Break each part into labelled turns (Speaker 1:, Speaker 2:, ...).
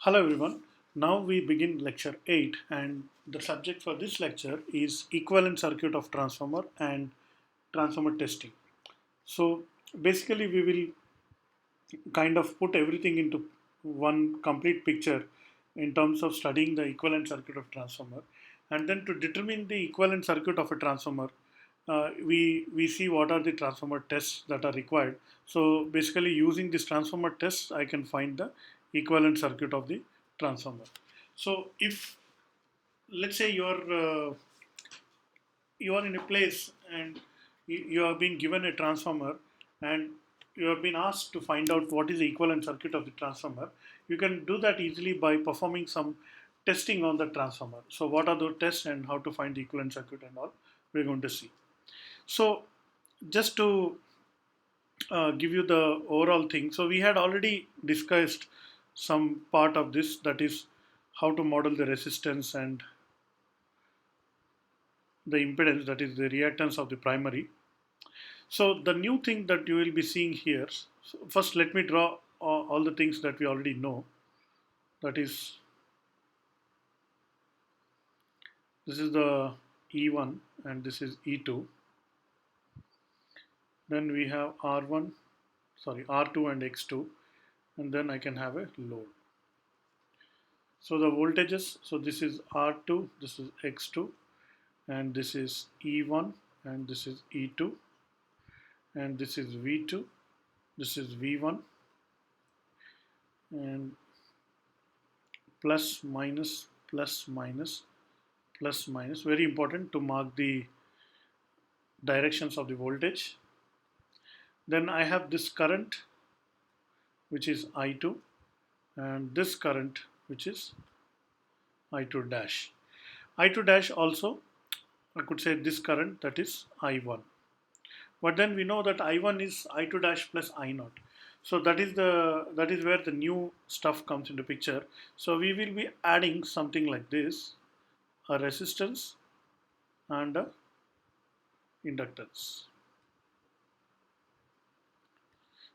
Speaker 1: Hello everyone. Now we begin lecture 8 and the subject for this lecture is equivalent circuit of transformer and transformer testing. So basically we will kind of put everything into one complete picture in terms of studying the equivalent circuit of transformer, and then to determine the equivalent circuit of a transformer, we see what are the transformer tests that are required. So basically using this transformer tests I can find the equivalent circuit of the transformer. So if let's say you are in a place and you have been given a transformer and you have been asked to find out what is the equivalent circuit of the transformer, you can do that easily by performing some testing on the transformer. So what are those tests and how to find the equivalent circuit and all we're going to see. So just to give you the overall thing, so we had already discussed some part of this, that is how to model the resistance and the impedance, that is the reactance of the primary. So the new thing that you will be seeing here, so first let me draw all the things that we already know. That is, this is the E1 and this is E2. Then we have R1, sorry, R2 and X2, and then I can have a load. So the voltages, so this is R2, this is X2, and this is E1 and this is E2, and this is V2, this is V1, and plus minus plus minus plus minus, very important to mark the directions of the voltage. Then I have this current which is I2 and this current which is I2 dash. I2 dash also I could say this current, that is I1. But then we know that I1 is I2 dash plus I0. So that is where the new stuff comes into picture. So we will be adding something like this, a resistance and a inductance.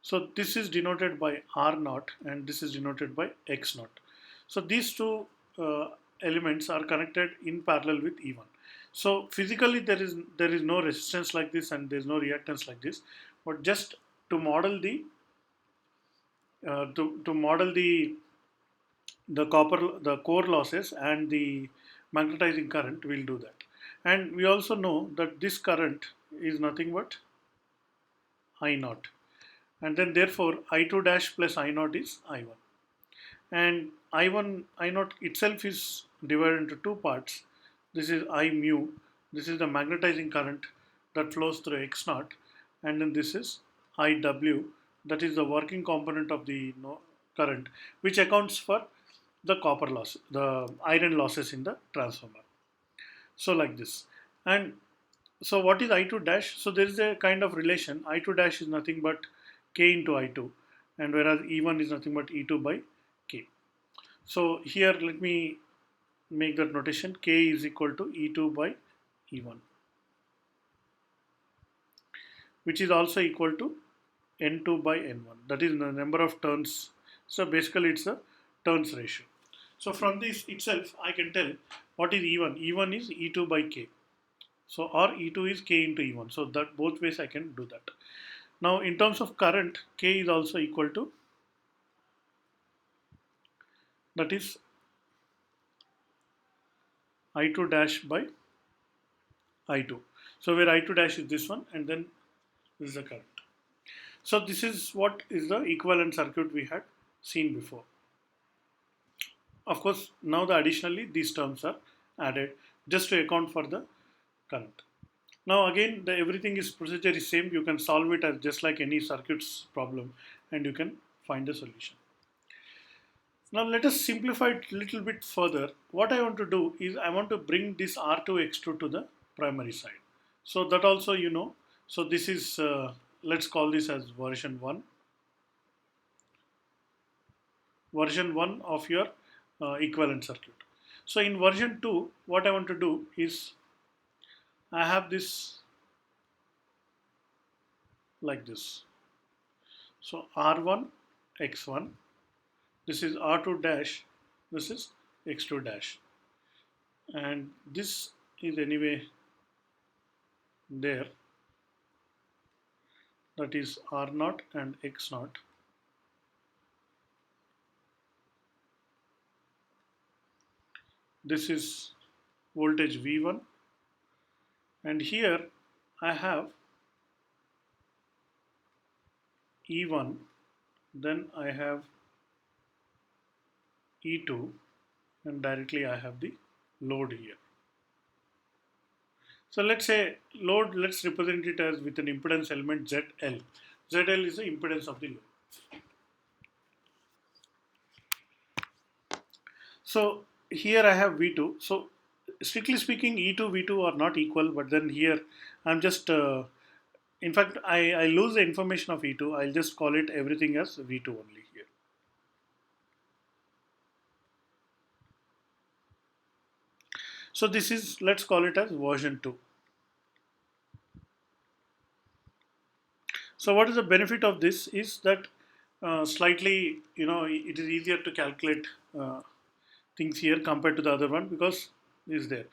Speaker 1: So this is denoted by R naught and this is denoted by X naught. So these two elements are connected in parallel with E1. So physically there is no resistance like this and there is no reactance like this, but just to model the to model the core losses and the magnetizing current, will do that. And we also know that this current is nothing but I naught, and then therefore I2 dash plus I naught is I1, and I1 I naught itself is divided into two parts. This is I mu, this is the magnetizing current that flows through X naught, and then this is IW, that is the working component of the current, which accounts for the copper loss, the iron losses in the transformer. So like this. And so what is I2 dash? So there is a kind of relation. I2 dash is nothing but K into I2, and whereas E1 is nothing but E2 by K. So here let me make that notation. K is equal to E2 by E1, which is also equal to N2 by N1. That is the number of turns. So basically it's a turns ratio. So from this itself I can tell what is E1. E1 is E2 by K. So or E2 is K into E1. So that both ways I can do that. Now in terms of current, K is also equal to, that is I2 dash by I2. So where I2 dash is this one and then this is the current. So this is what is the equivalent circuit we had seen before. Of course, now additionally these terms are added just to account for the current. Now again, the everything is procedure is same. You can solve it as just like any circuits problem, and you can find the solution. Now let us simplify it a little bit further. What I want to do is I want to bring this R2 X2 to the primary side. So that also you know. So this is let's call this as version 1. Version 1 of your equivalent circuit. So in version 2, what I want to do is I have this like this. So R1 X1, this is R2 dash this is x2 dash, and this is anyway there, that is r naught and x naught. This is voltage V1, and here I have E1, then I have E2, and directly I have the load here. So let's say load, let's represent it as with an impedance element ZL. ZL is the impedance of the load. So here I have V2. So strictly speaking, E2, V2 are not equal, but then here I'm just, in fact, I lose the information of E2. I'll just call it everything as V2 only here. So this is, let's call it as version 2. So what is the benefit of this is that slightly, it is easier to calculate things here compared to the other one because it is there.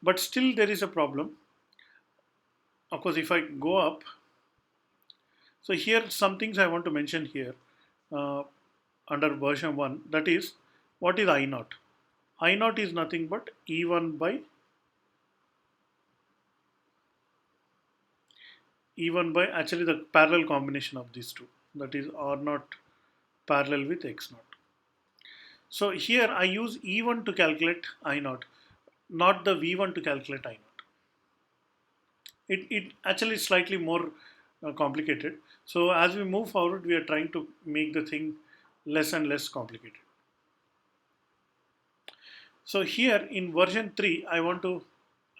Speaker 1: But still there is a problem. Of course, if I go up, so here some things I want to mention here uh, under version 1, that is, what is I naught? I naught is nothing but E1 by actually the parallel combination of these two, that is R naught parallel with X naught. So here I use E1 to calculate I naught, not the V1 to calculate I naught. It actually is slightly more complicated. So as we move forward, we are trying to make the thing less and less complicated. So here in version 3, I want to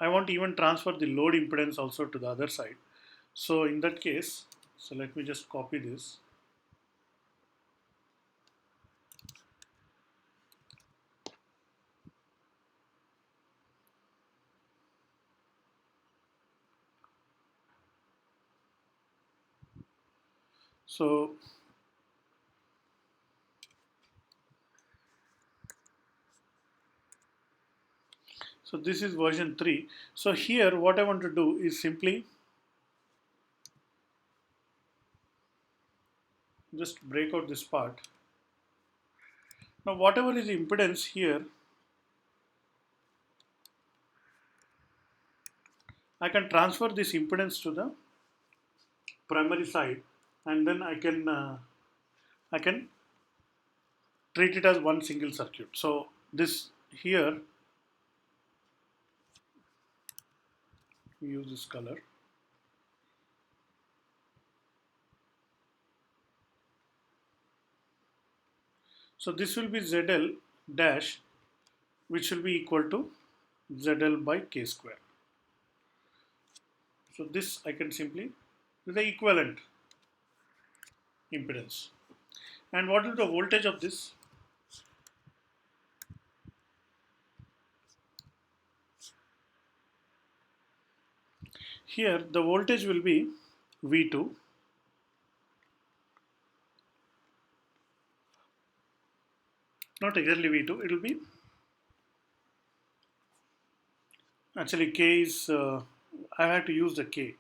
Speaker 1: even transfer the load impedance also to the other side. So in that case, so let me just copy this. So this is version 3. So here what I want to do is simply just break out this part. Now whatever is the impedance here, I can transfer this impedance to the primary side, and then I can treat it as one single circuit. So this here, we use this color. So this will be ZL dash, which will be equal to ZL by K square. So this I can simply, the equivalent impedance. And what is the voltage of this? Here the voltage will be V2, not exactly V2, it will be, actually K is, I had to use the K.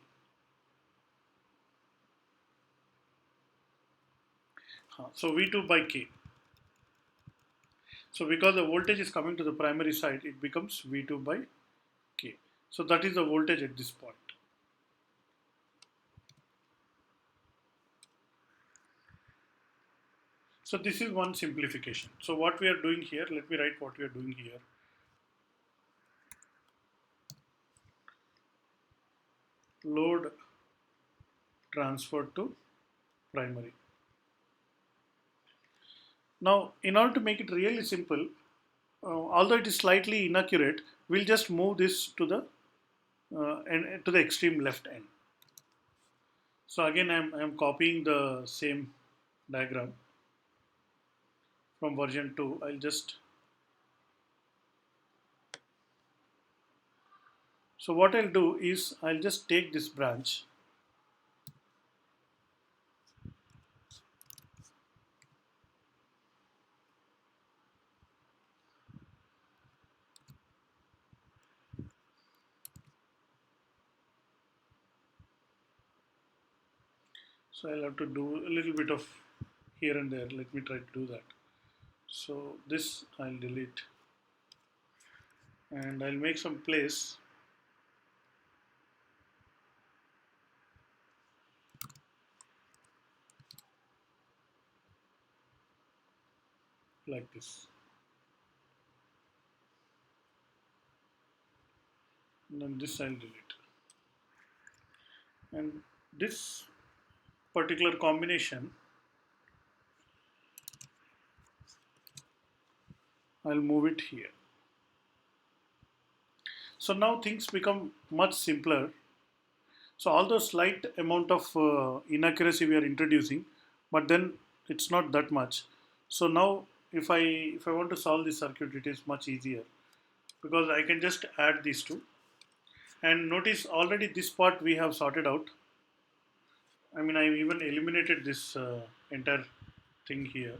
Speaker 1: So V2 by K. So because the voltage is coming to the primary side, it becomes V2 by K. So that is the voltage at this point. So this is one simplification. So what we are doing here, let me write what we are doing here. Load transferred to primary. Now, in order to make it really simple, although it is slightly inaccurate, we'll just move this to the to the extreme left end. So again, I'm copying the same diagram from version 2. I'll just, so what I'll do is I'll just take this branch, So I'll have to do a little bit of here and there. Let me try to do that. So this I'll delete and I'll make some place like this. And then this I'll delete. And this particular combination I'll move it here. So now things become much simpler. So although slight amount of inaccuracy we are introducing, but then it's not that much. So now if I want to solve this circuit, it is much easier because I can just add these two. And notice already this part we have sorted out. I mean, I even eliminated this entire thing here.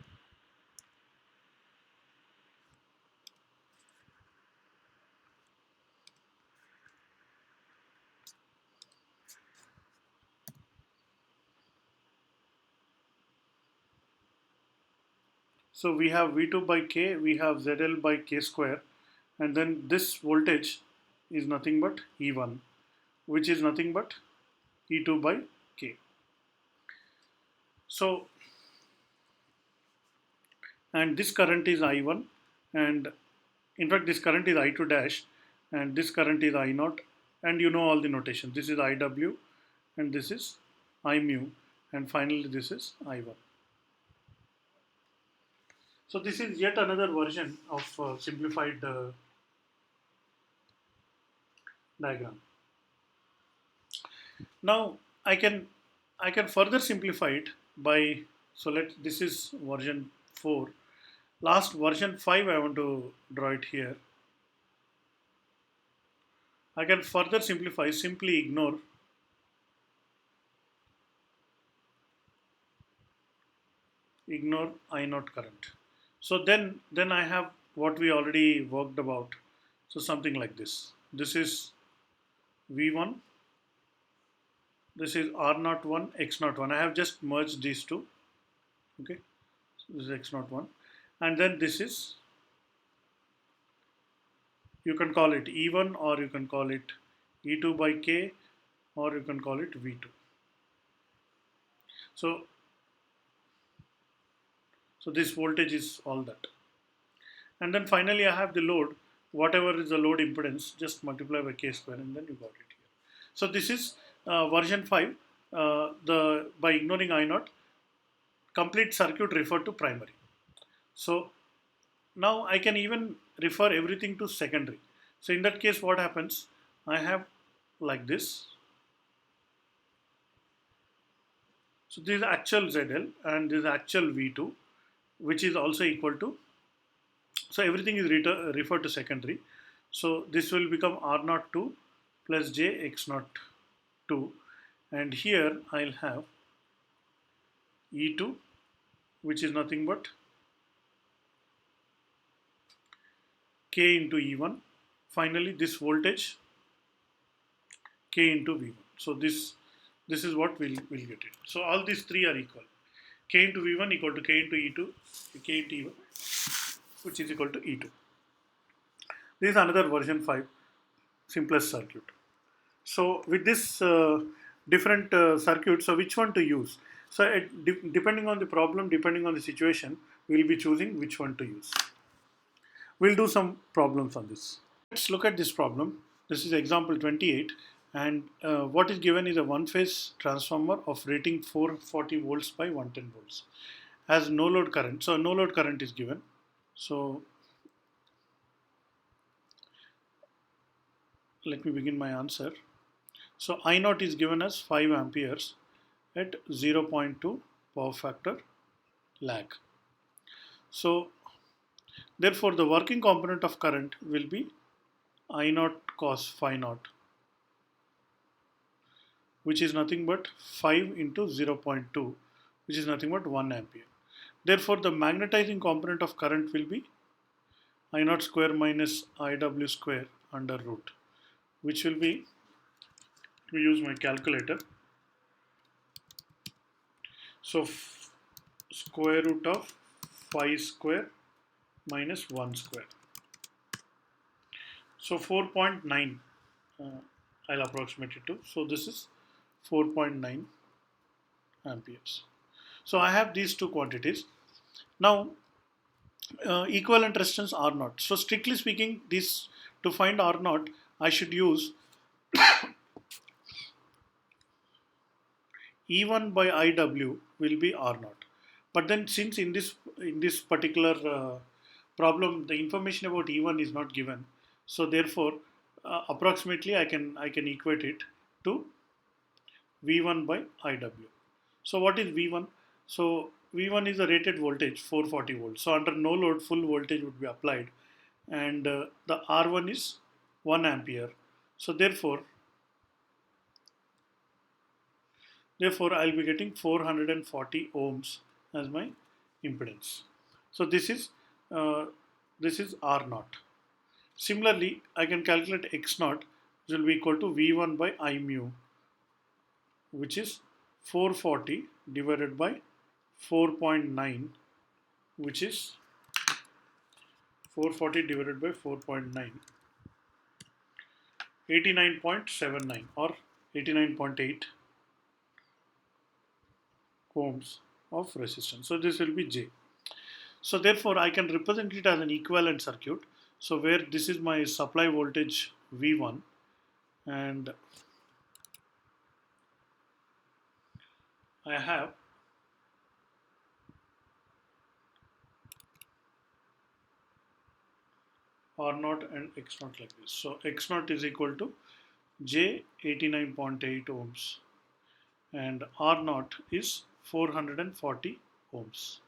Speaker 1: So we have V2 by K, we have ZL by K square, and then this voltage is nothing but E1, which is nothing but E2 by K. So, and this current is I1, and in fact this current is I2 dash, and this current is I0, and you know all the notation. This is IW, and this is I mu, and finally this is I1. So this is yet another version of simplified diagram. Now I can further simplify it by, so this is version 4. Last version 5 I want to draw it here. I can further simplify, simply ignore I0 current. So then I have what we already worked about. So something like this. This is V1. This is R01, X01. I have just merged these two. Okay. So this is X01. And then this is, you can call it E1 or you can call it E2 by K or you can call it V2. So this voltage is all that. And then finally I have the load, whatever is the load impedance, just multiply by K square and then you got it here. So this is version 5, by ignoring I0, complete circuit referred to primary. So now I can even refer everything to secondary. So in that case what happens, I have like this. So this is actual ZL and this is actual V2, which is also equal to, so everything is referred to secondary. So this will become R02 plus J X02, and here I'll have E2, which is nothing but K into E1. Finally this voltage K into V1. So this is what we'll get it. So all these three are equal. K into V1 equal to K into E2, K into E1, which is equal to E2. This is another version 5 simplest circuit. So with this different circuit, so which one to use? So depending on the problem, depending on the situation, we'll be choosing which one to use. We'll do some problems on this. Let's look at this problem. This is example 28, and what is given is a one-phase transformer of rating 440 volts by 110 volts. Has no load current. So no load current is given. So let me begin my answer. So I0 is given as 5 amperes at 0.2 power factor lag. So therefore the working component of current will be I0 cos phi naught, which is nothing but 5 into 0.2, which is nothing but 1 ampere. Therefore the magnetizing component of current will be I0 square minus IW square under root, which will be, we use my calculator, So square root of 5 square minus 1 square. So 4.9 I'll approximate it to. So this is 4.9 amperes. So I have these two quantities. Now equivalent resistance R naught. So strictly speaking, this to find R naught, I should use E1 by IW will be R naught. But then since in this particular problem the information about E1 is not given, so therefore approximately I can equate it to V1 by IW. So what is V1? So V1 is the rated voltage 440 volts. So under no load full voltage would be applied, and the R1 is 1 ampere. So therefore I'll be getting 440 ohms as my impedance. So uh, this is R naught. Similarly, I can calculate X naught, which will be equal to V1 by I mu, which is 440 divided by 4.9, which is 440 divided by 4.9, 89.79 or 89.8 ohms of resistance. So this will be J. So therefore I can represent it as an equivalent circuit. So where this is my supply voltage V1 and I have R naught and X naught like this. So X naught is equal to J 89.8 ohms and R naught is 440 ohms.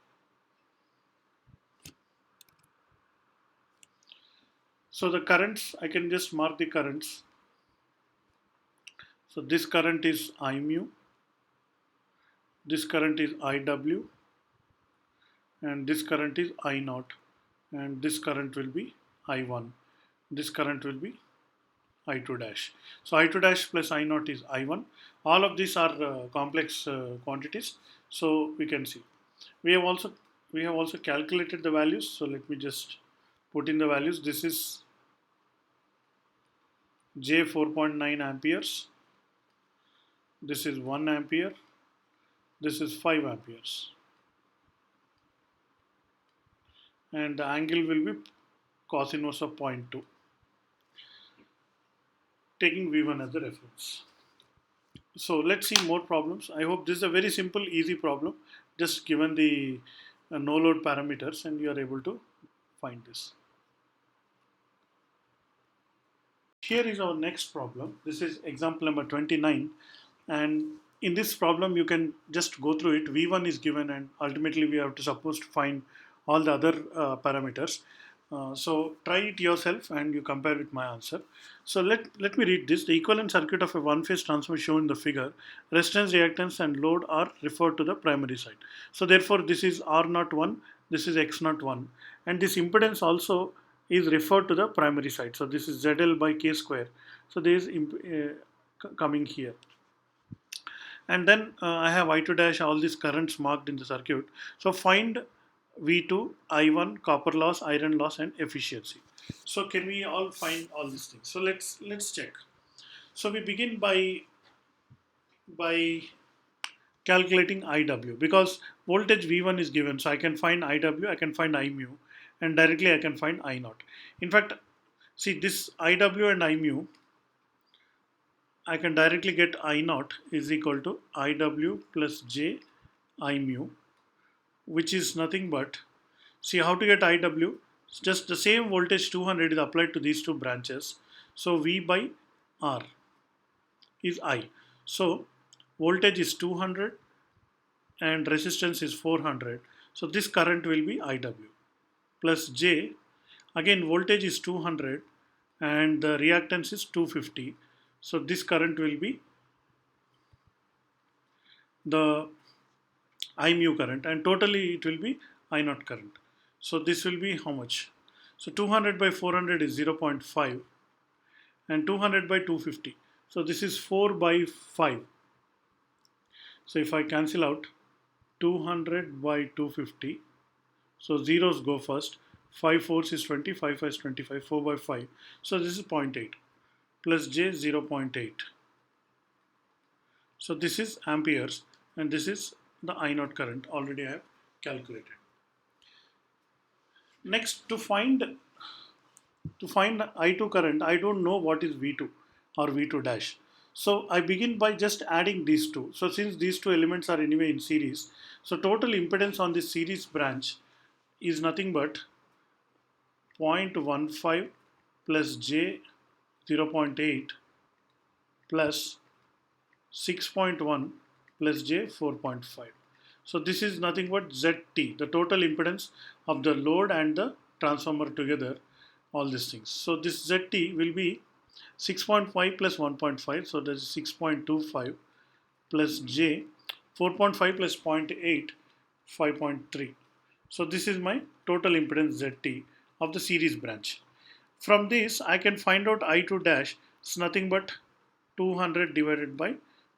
Speaker 1: So the currents, I can just mark the currents. So this current is I mu, this current is IW, and this current is I naught, and this current will be I1, this current will be I2 dash. So I2 dash plus I naught is I1. All of these are complex quantities. So we can see we have also calculated the values. So let me just put in the values. This is J 4.9 amperes. This is 1 ampere. This is 5 amperes. And the angle will be cos inverse of 0.2, taking V1 as the reference. So let's see more problems. I hope this is a very simple, easy problem, just given the no load parameters, and you are able to find this. Here is our next problem. This is example number 29, and in this problem you can just go through it. V1 is given, and ultimately we have to suppose to find all the other parameters. So try it yourself and you compare with my answer. So let me read this. The equivalent circuit of a one-phase transformer shown in the figure, resistance, reactance and load are referred to the primary side. So therefore this is R01, this is X01, and this impedance also is referred to the primary side. So this is ZL by K square. So this is coming here. And then I have I2 dash, all these currents marked in the circuit. So find V2, I1, copper loss, iron loss, and efficiency. So can we all find all these things? So let's check. So we begin by calculating IW, because voltage V1 is given. So I can find IW, I can find I mu, and directly I can find I naught. In fact, see this IW and I mu, I can directly get I naught is equal to IW plus J I mu, which is nothing but, see how to get IW, it's just the same voltage 200 is applied to these two branches. So V by R is I. So voltage is 200 and resistance is 400. So this current will be IW plus J. Again voltage is 200 and the reactance is 250. So this current will be the I mu current, and totally it will be I naught current. So this will be how much? So 200 by 400 is 0.5 and 200 by 250. So this is 4 by 5. So if I cancel out, 200 by 250. So zeros go first. 5 fours is 20, 5 5 is 25, 4 by 5. So this is 0.8 plus j 0.8. So this is amperes and this is the I naught current already I have calculated. Next, to find I2 current, I don't know what is V2 or V2 dash. So I begin by just adding these two. So since these two elements are anyway in series, so total impedance on this series branch is nothing but 0.15 plus j 0.8 plus 6.1 plus j 4.5. So this is nothing but ZT, the total impedance of the load and the transformer together, all these things. So this ZT will be 6.5 plus 1.5, so that is 6.25 plus j 4.5 plus 0.8, 5.3. So this is my total impedance ZT of the series branch. From this I can find out I2 dash is nothing but 200 divided by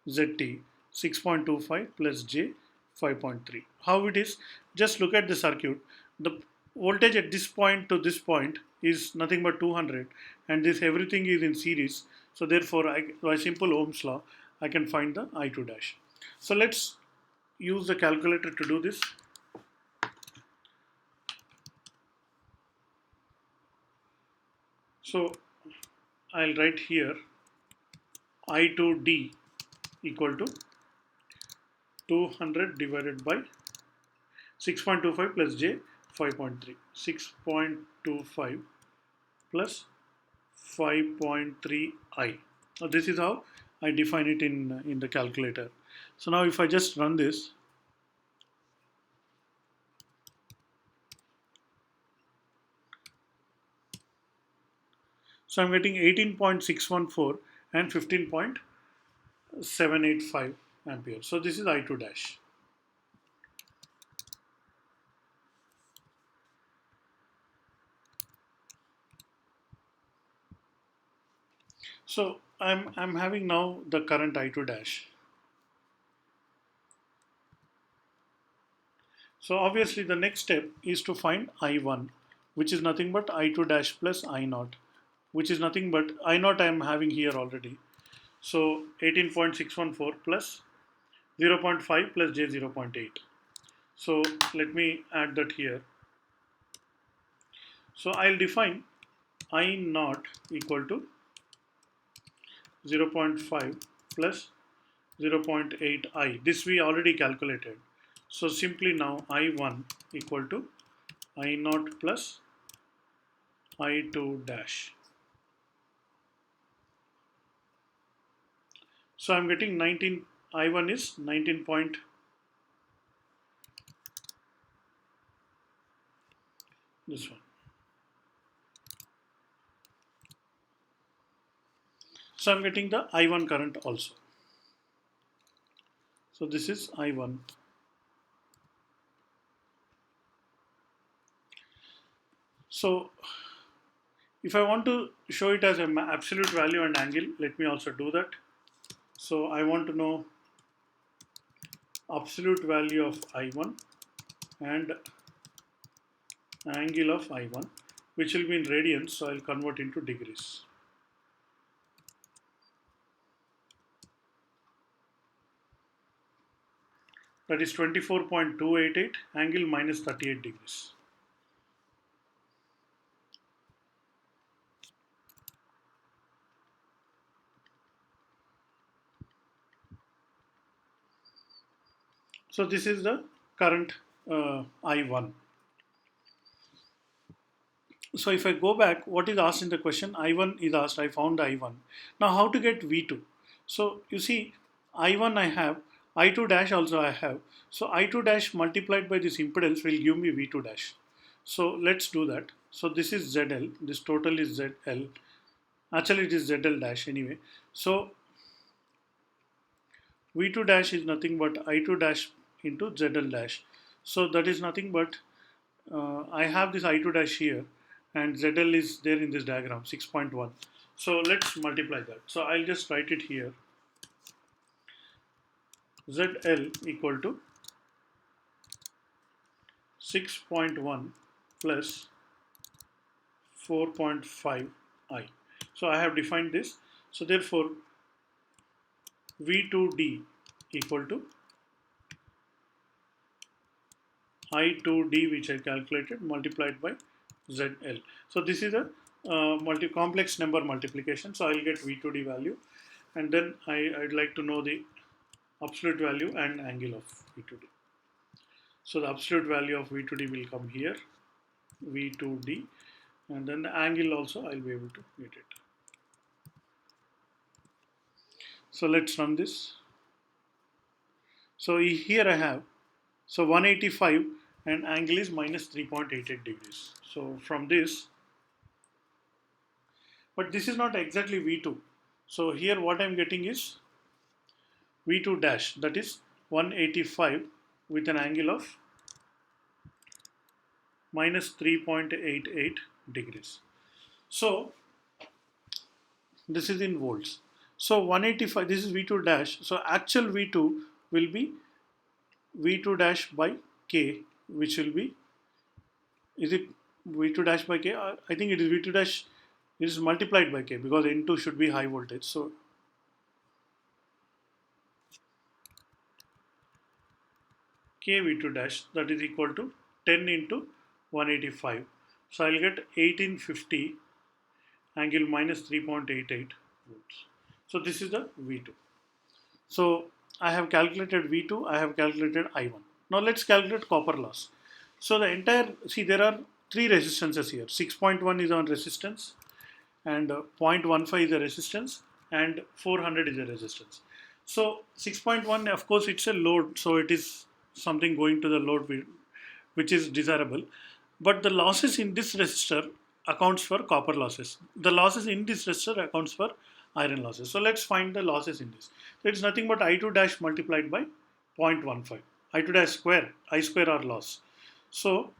Speaker 1: ZT 6.25 plus J 5.3. How it is? Just look at the circuit. The voltage at this point to this point is nothing but 200 and this everything is in series. So therefore by simple Ohm's law I can find the I2 dash. So let's use the calculator to do this. So I'll write here I2D equal to 200 divided by 6.25 plus j 5.3. 6.25 plus 5.3 I. Now this is how I define it in the calculator. So now if I just run this, so I'm getting 18.614 and 15.785 ampere. So this is I2 dash. So I'm having now the current I2 dash. So obviously the next step is to find I1, which is nothing but I2 dash plus I0, which is nothing but I0 I am having here already. So 18.614 plus 0.5 plus j 0.8. So let me add that here. So I'll define I0 equal to 0.5 plus 0.8 I. This we already calculated. So simply now I1 equal to I0 plus I2 dash. So I'm getting 19, I1 is 19 point, this one. So I'm getting the I1 current also. So this is I1. So if I want to show it as an absolute value and angle, let me also do that. So I want to know absolute value of I1 and angle of I1, which will be in radians, so I'll convert into degrees. That is 24.288 angle minus 38 degrees. So this is the current I1. So if I go back, what is asked in the question? I1 is asked, I found the I1. Now how to get V2? So you see, I1 I have, I2 dash also I have. So I2 dash multiplied by this impedance will give me V2 dash. So let's do that. So this is ZL, this total is ZL. Actually it is ZL dash anyway. So V2 dash is nothing but I2 dash into ZL dash. So that is nothing but I have this I2 dash here and ZL is there in this diagram 6.1. So let's multiply that. So I'll just write it here. ZL equal to 6.1 plus 4.5 I. So I have defined this. So therefore V2D equal to I2D, which I calculated, multiplied by ZL. So this is a complex number multiplication. So I'll get V2D value, and then I'd like to know the absolute value and angle of V2D. So the absolute value of V2D will come here, V2D, and then the angle also I'll be able to get it. So let's run this. So here I have, so 185 and angle is minus 3.88 degrees. So from this, but this is not exactly V2. So here what I'm getting is V2 dash, that is 185 with an angle of minus 3.88 degrees. So this is in volts. So 185, this is V2 dash. So actual V2 will be V2 dash by K, which will be, is it V2 dash by K? I think it is V2 dash, it is multiplied by K, because N2 should be high voltage. So K V2 dash, that is equal to 10 into 185. So I'll get 1850 angle minus 3.88 volts. So this is the V2. So I have calculated V2, I have calculated I1. Now let's calculate copper loss. So the entire, see, there are three resistances here. 6.1 is on resistance, and 0.15 is a resistance, and 400 is a resistance. So 6.1, of course, it's a load, so it is something going to the load which is desirable. But the losses in this resistor accounts for copper losses. The losses in this resistor accounts for iron losses. So let's find the losses in this. So it's nothing but I2 dash multiplied by 0.15. I2 dash square, I square are loss. So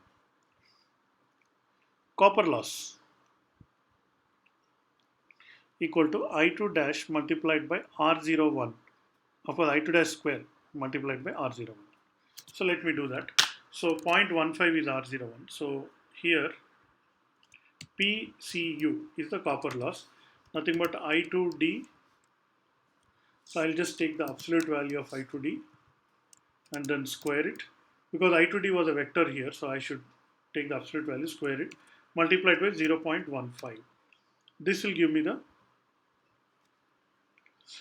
Speaker 1: copper loss equal to I2 dash multiplied by R01. Of course, I2 dash square multiplied by R01. So let me do that. So 0.15 is R01. So here PCU is the copper loss, nothing but I2D. So I'll just take the absolute value of I2D and then square it, because I2D was a vector here, so I should take the absolute value, square it, multiplied by 0.15. This will give me the,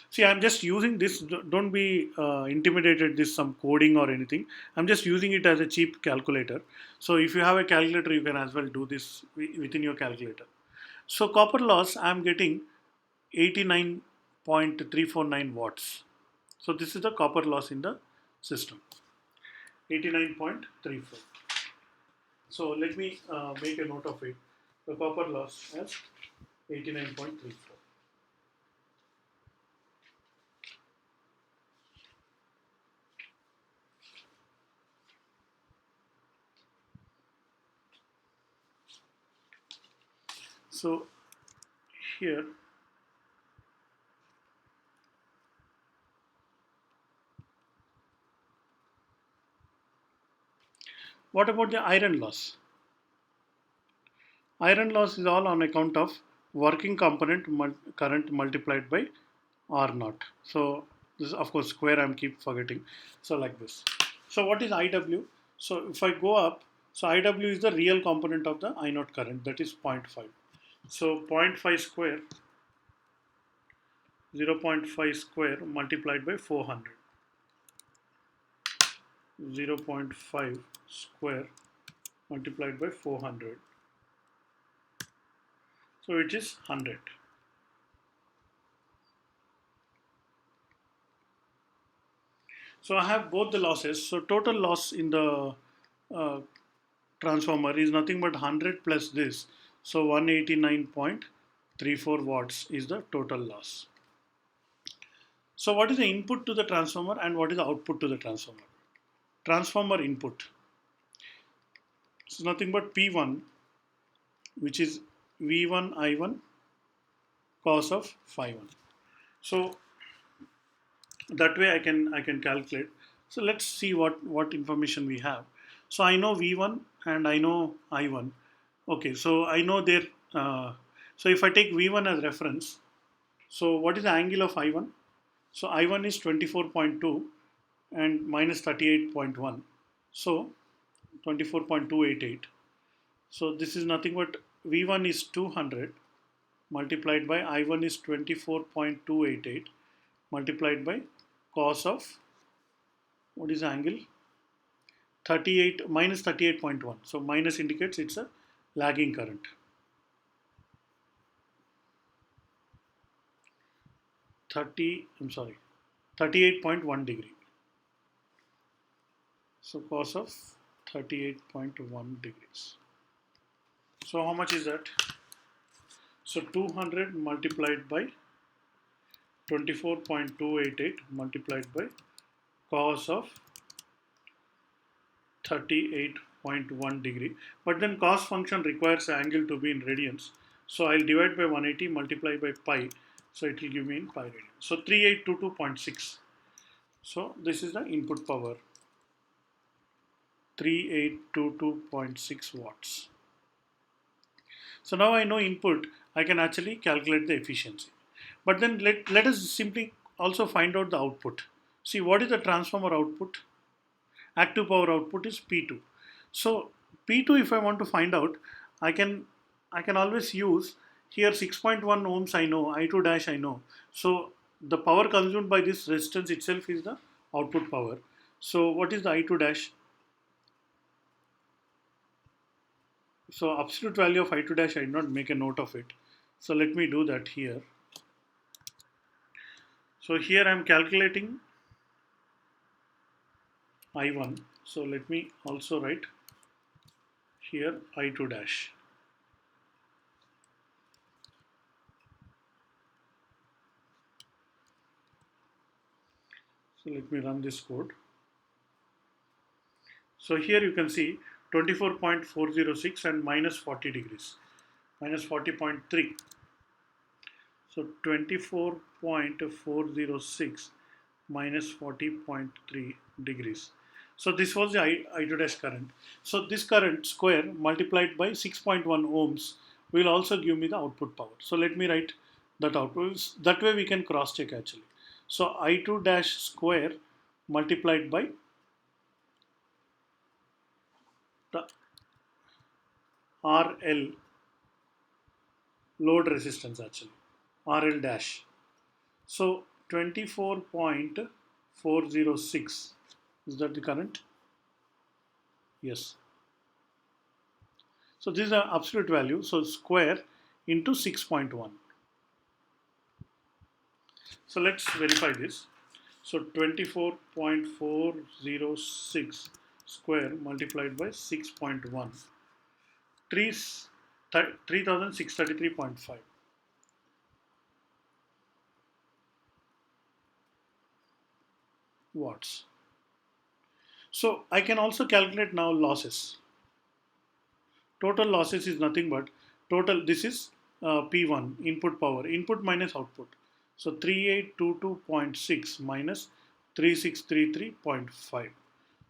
Speaker 1: see, I'm just using this, don't be intimidated, this some coding or anything. I'm just using it as a cheap calculator. So if you have a calculator, you can as well do this within your calculator. So copper loss, I'm getting 89.349 watts. So this is the copper loss in the system, 89.34. So let me make a note of it. The copper loss as 89.34. So here what about the iron loss? Iron loss is all on account of working component current multiplied by R naught. So this is of course square, I'm keep forgetting. So like this. So what is IW? So if I go up, so IW is the real component of the I naught current, that is 0.5. So 0.5 square, 0.5 square multiplied by 400. 0.5 square multiplied by 400. So it is 100. So I have both the losses. So total loss in the transformer is nothing but 100 plus this. So 189.34 watts is the total loss. So what is the input to the transformer and what is the output to the transformer? Transformer input. So nothing but P1, which is V1 I1 cos of phi 1. So that way I can calculate. So let's see what information we have. So I know V1 and I know I1. Okay, so I know their, so if I take V1 as reference, so what is the angle of I1? So I1 is 24.2 and minus 38.1. So 24.288. So this is nothing but V1 is 200 multiplied by I1 is 24.288 multiplied by cos of, what is the angle? 38 minus 38.1. So minus indicates it's a lagging current. 38.1 degree. So cos of 38.1 degrees. So how much is that? So 200 multiplied by 24.288 multiplied by cos of 38.1 degree. But then cos function requires the angle to be in radians. So I'll divide by 180 multiply by pi. So it will give me in pi radians. So 3822.6. So this is the input power. 3822.6 watts. So now I know input, I can actually calculate the efficiency. But then let us simply also find out the output. See, what is the transformer output? Active power output is P2. So P2, if I want to find out, I can always use here 6.1 ohms I know, I2 dash I know. So the power consumed by this resistance itself is the output power. So what is the I2 dash? So absolute value of I2 dash, I did not make a note of it. So let me do that here. So here I am calculating I1. So let me also write here I2 dash. So let me run this code. So here you can see 24.406 and minus 40 degrees, minus 40.3. So 24.406 minus 40.3 degrees. So this was the I2 dash current. So this current square multiplied by 6.1 ohms will also give me the output power. So let me write that output. That way we can cross check actually. So I2 dash square multiplied by the RL load resistance actually, RL dash. So 24.406, is that the current? Yes. So this is the absolute value. So square into 6.1. So let's verify this. So 24.406 square multiplied by 6.1. 3633.5 watts. So I can also calculate now losses. Total losses is nothing but total, this is P1 input power, input minus output. So 3822.6 minus 3633.5.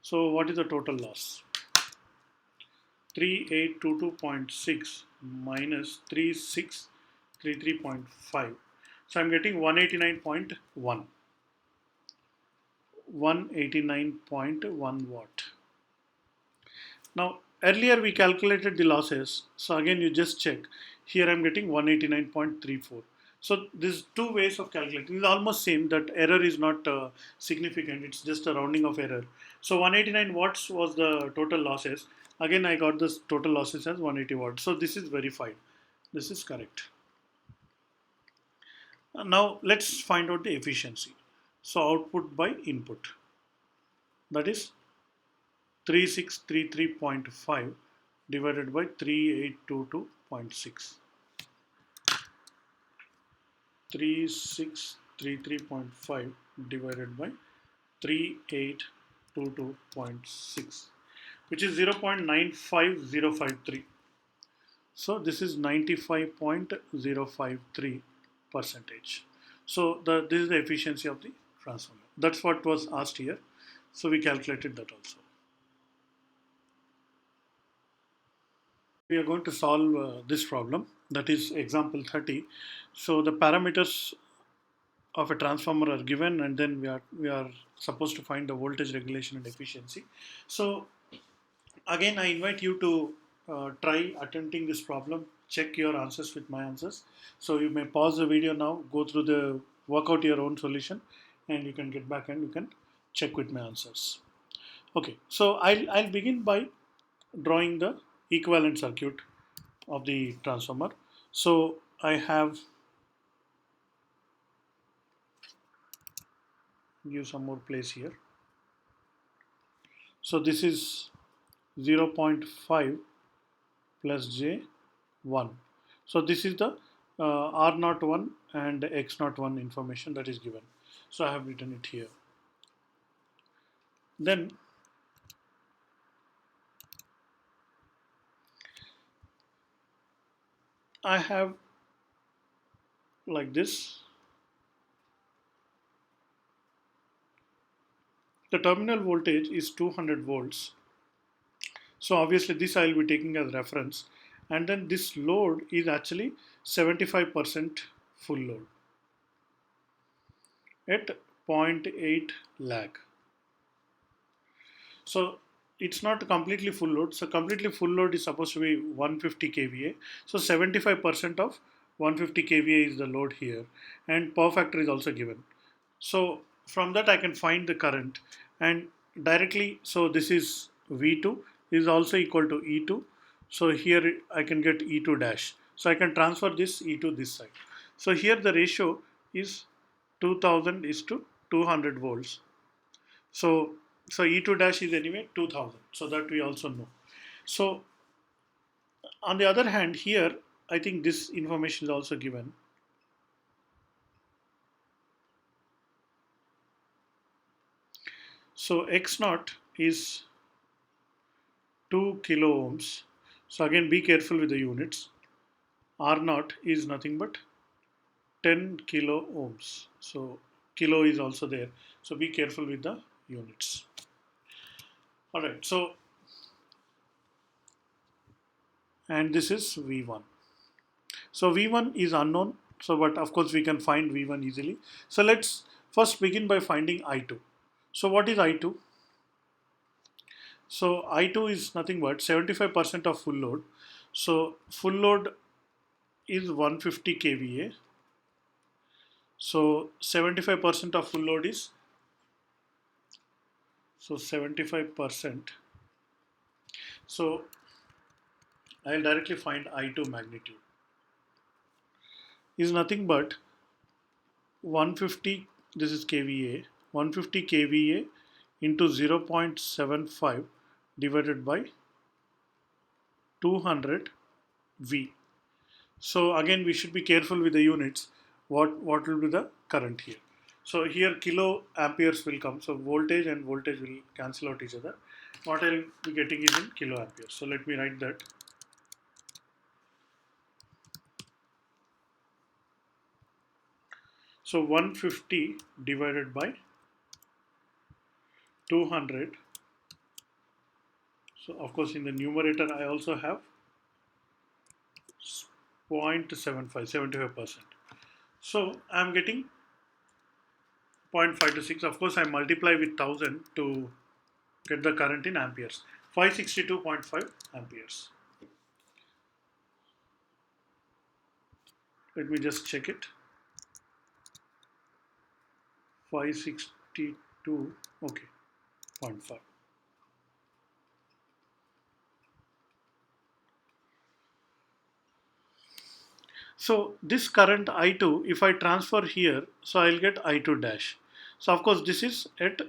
Speaker 1: So what is the total loss? 3822.6 minus 3633.5. So I'm getting 189.1. 189.1 watt. Now earlier we calculated the losses. So again you just check. Here I'm getting 189.34. So there's two ways of calculating. It's almost same, that error is not significant. It's just a rounding of error. So 189 watts was the total losses. Again I got this total losses as 180 watts. So this is verified. This is correct. Now let's find out the efficiency. So output by input. That is 3633.5 divided by 3822.6. 3633.5 divided by 3822.6, which is 0.95053. So this is 95.053 percentage. So this is the efficiency of the transformer. That's what was asked here. So we calculated that also. We are going to solve this problem, that is example 30. So the parameters of a transformer are given, and then we are supposed to find the voltage regulation and efficiency. So again, I invite you to try attempting this problem, check your answers with my answers. So you may pause the video now, go through the work out your own solution, and you can get back and you can check with my answers. Okay, so I'll begin by drawing the equivalent circuit of the transformer. So I have, give some more place here. So this is 0.5 plus J1. So this is the R01 and X01 information that is given. So I have written it here. Then I have like this. The terminal voltage is 200 volts. So obviously this I will be taking as reference. And then this load is actually 75% full load at 0.8 lag. So it's not completely full load. So completely full load is supposed to be 150 kVA. So 75% of 150 kVA is the load here, and power factor is also given. So from that I can find the current, and directly, so this is V2 is also equal to E2. So here I can get E2 dash. So I can transfer this E2 this side. So here the ratio is 2000 is to 200 volts. So so E2 dash is anyway 2000. So that we also know. So on the other hand, here I think this information is also given. So X naught is 2 kilo ohms. So again, be careful with the units. R naught is nothing but 10 kilo ohms. So kilo is also there. So be careful with the units. All right. So, and this is V1. So V1 is unknown. So, but of course we can find V1 easily. So let's first begin by finding I2. So what is I2? So I2 is nothing but 75% of full load. So full load is 150 kVA. So 75% of full load is, so 75%. So I'll directly find I2 magnitude is nothing but 150, this is kVA, 150 kVA into 0.75 divided by 200 V. So again, we should be careful with the units. What will be the current here? So here kilo amperes will come. So voltage and voltage will cancel out each other. What I'll be getting is in kilo amperes. So let me write that. So 150 divided by 200. So of course in the numerator I also have 0.75, 75%. So I'm getting 0.526. Of course I multiply with 1000 to get the current in amperes. 562.5 amperes. Let me just check it. 562, okay, 0.5. So this current I2, if I transfer here, so I'll get I2 dash. So of course this is at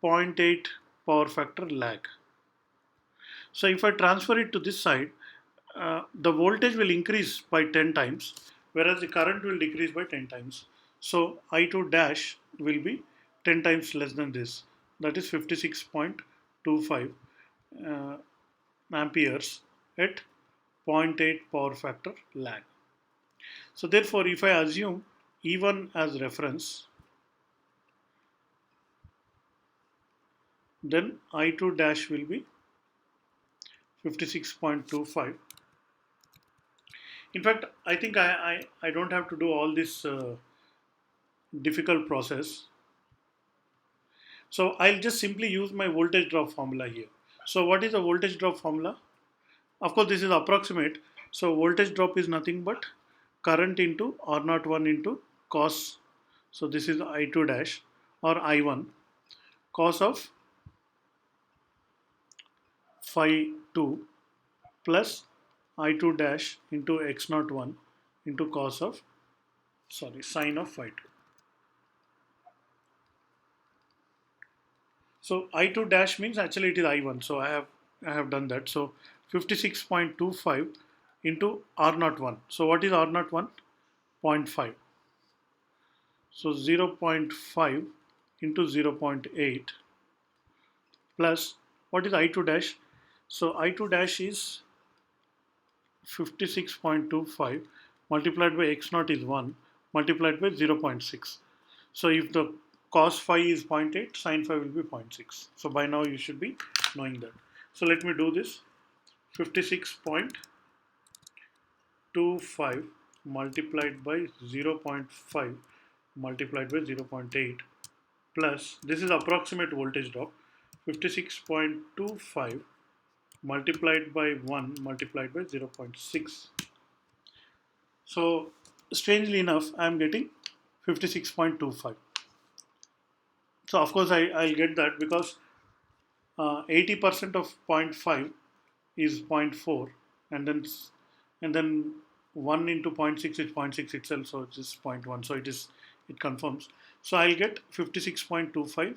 Speaker 1: 0.8 power factor lag. So if I transfer it to this side, the voltage will increase by 10 times, whereas the current will decrease by 10 times. So I2 dash will be 10 times less than this. That is 56.25 amperes at 0.8 power factor lag. So therefore, if I assume E1 as reference, then I2 dash will be 56.25 In fact, I think I don't have to do all this difficult process. So I'll just simply use my voltage drop formula here. So what is the voltage drop formula? Of course, this is approximate. So voltage drop is nothing but current into R naught 1 into cos. So this is I2 dash or I1 cos of phi 2 plus I2 dash into x naught 1 into cos of, sorry, sine of phi 2. So I2 dash means actually it is I1. So I have done that. So 56.25 into R naught 1. So what is R naught 1? 0.5. So 0.5 into 0.8 plus what is I2 dash? So I2 dash is 56.25 multiplied by x naught is 1 multiplied by 0.6. So if the cos phi is 0.8, sin phi will be 0.6. So by now you should be knowing that. So let me do this. 56.25 multiplied by 0.5 multiplied by 0.8 plus, this is approximate voltage drop, 56.25 multiplied by 1 multiplied by 0.6. So strangely enough, I am getting 56.25. So of course I'll get that because 80% of 0.5 is zero point 0.4, and then 1 into 0.6 is zero point 0.6 itself, so it's just 0.1. So it confirms. So I'll get 56.25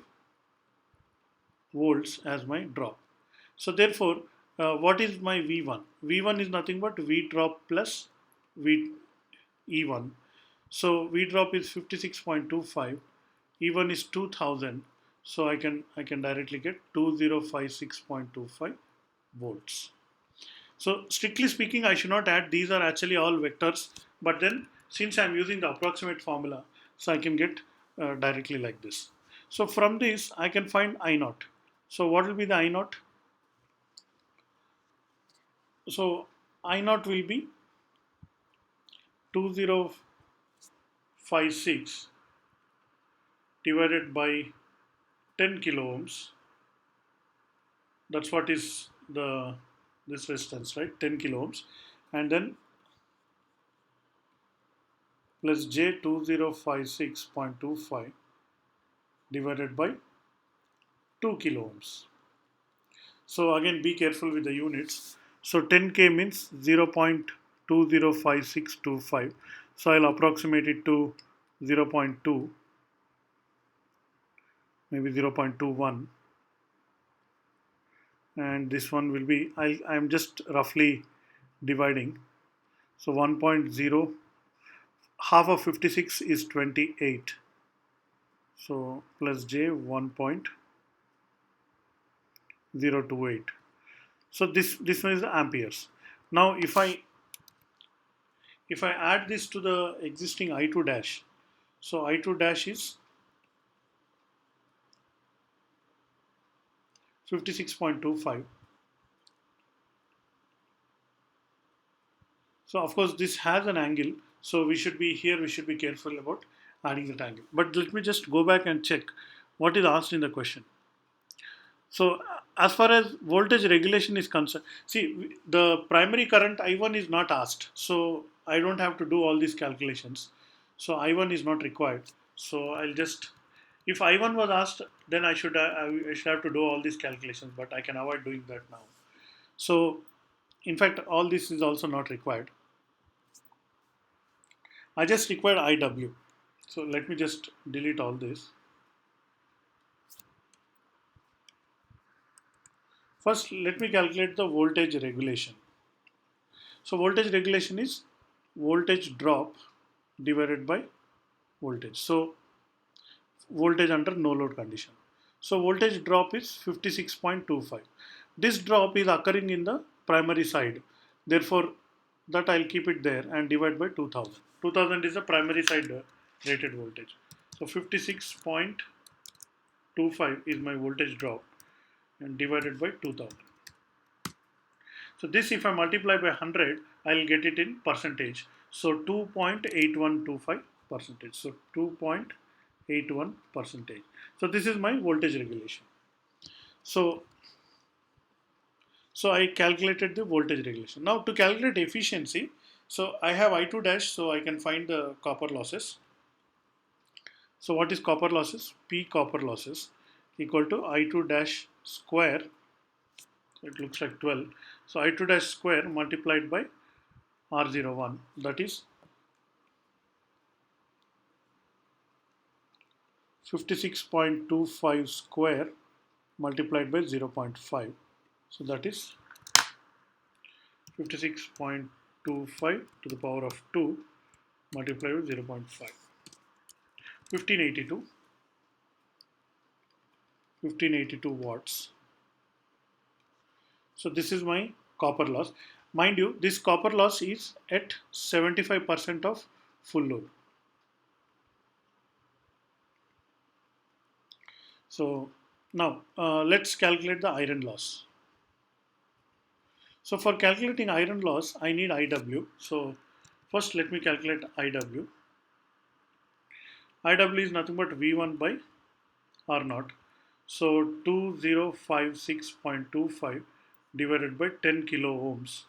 Speaker 1: volts as my drop. So therefore, what is my V1? V1 is nothing but V drop plus V E1. So V drop is 56.25, E1 is 2000. So I can directly get 2056.25 volts. So strictly speaking, I should not add. These are actually all vectors. But then since I'm using the approximate formula, so I can get directly like this. So from this, I can find I naught. So what will be the I naught? So I naught will be 2056 divided by 10 kilo ohms. That's what is this resistance, right? 10 kilo ohms, and then plus J 2056.25 divided by 2 kilo ohms. So again, be careful with the units. So 10k means 0.205625. So I'll approximate it to 0.2, maybe 0.21, and this one will be, I'm just roughly dividing. So 1.0, half of 56 is 28. So plus J 1.028. So this one is amperes. Now if I add this to the existing I2 dash, so I2 dash is 56.25. So of course this has an angle, so we should be careful about adding that angle. But let me just go back and check what is asked in the question. So as far as voltage regulation is concerned, see, the primary current I1 is not asked, so I don't have to do all these calculations. So I1 is not required. So I'll just, if I1 was asked, then I should have to do all these calculations, but I can avoid doing that now. So in fact, all this is also not required. I just required IW. So let me just delete all this. First, let me calculate the voltage regulation. So voltage regulation is voltage drop divided by voltage. So voltage under no load condition. So voltage drop is 56.25. This drop is occurring in the primary side. Therefore, that I'll keep it there and divide by 2000. 2000 is the primary side rated voltage. So 56.25 is my voltage drop and divided by 2000. So this, if I multiply by 100, I'll get it in percentage. So 2.8125 percentage. So 2.81 percentage. So this is my voltage regulation. So I calculated the voltage regulation. Now to calculate efficiency, so I have I2 dash, so I can find the copper losses. So what is copper losses? P copper losses equal to I2 dash square. It looks like 12. So I2 dash square multiplied by R01, that is 56.25 square multiplied by 0.5. So that is 56.25 to the power of 2 multiplied with 0.5. 1582 watts. So this is my copper loss. Mind you, this copper loss is at 75% of full load. So now let's calculate the iron loss. So for calculating iron loss, I need IW. So first let me calculate IW. IW is nothing but V1 by R0. So 2056.25 divided by 10 kilo ohms.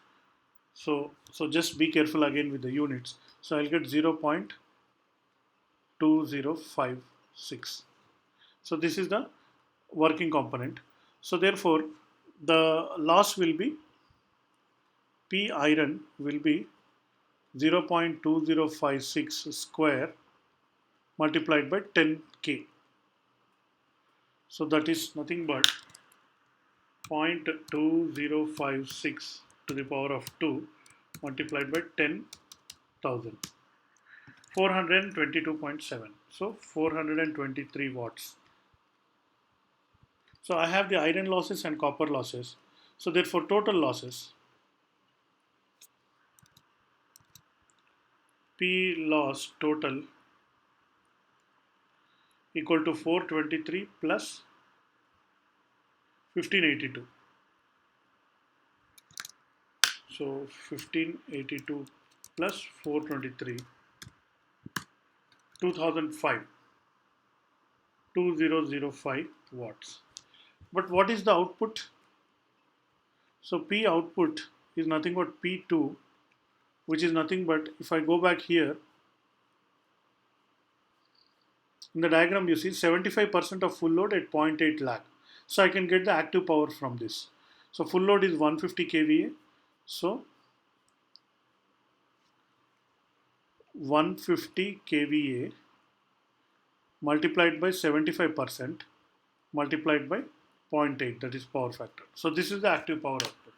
Speaker 1: So just be careful again with the units. So I'll get 0.2056. So this is the working component. So therefore the loss will be P iron will be 0.2056 square multiplied by 10K. So that is nothing but 0.2056 to the power of 2 multiplied by 10,000. 422.7. So 423 watts. So I have the iron losses and copper losses. So therefore total losses, P loss total equal to 423 plus 1582. So 1582 plus 423, 2005 watts. But what is the output? So P output is nothing but P2, which is nothing but, if I go back here, in the diagram you see 75% of full load at 0.8 lakh. So I can get the active power from this. So full load is 150 kVA. So 150 kVA multiplied by 75% multiplied by 0.8, that is power factor. So this is the active power output.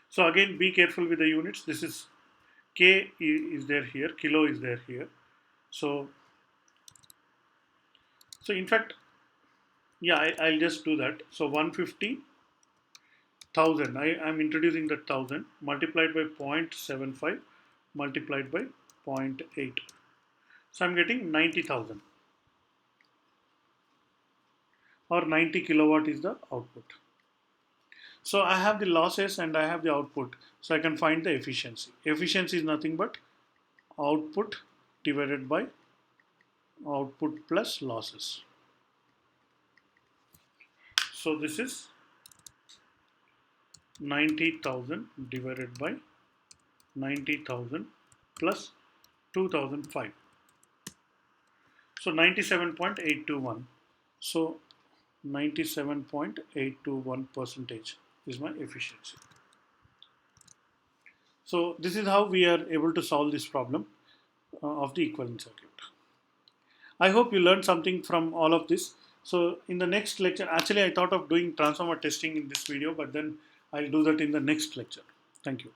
Speaker 1: So again, be careful with the units. This is K is there here, kilo is there here. So in fact, yeah, I'll just do that. So 150,000, I'm introducing that 1000 multiplied by 0.75 multiplied by 0.8. So I'm getting 90,000, or 90 kilowatt is the output. So I have the losses and I have the output. So I can find the efficiency. Efficiency is nothing but output divided by output plus losses. So this is 90,000 divided by 90,000 plus 2005. So 97.821. So 97.821% is my efficiency. So this is how we are able to solve this problem of the equivalent circuit. I hope you learned something from all of this. So in the next lecture, actually I thought of doing transformer testing in this video, but then I'll do that in the next lecture. Thank you.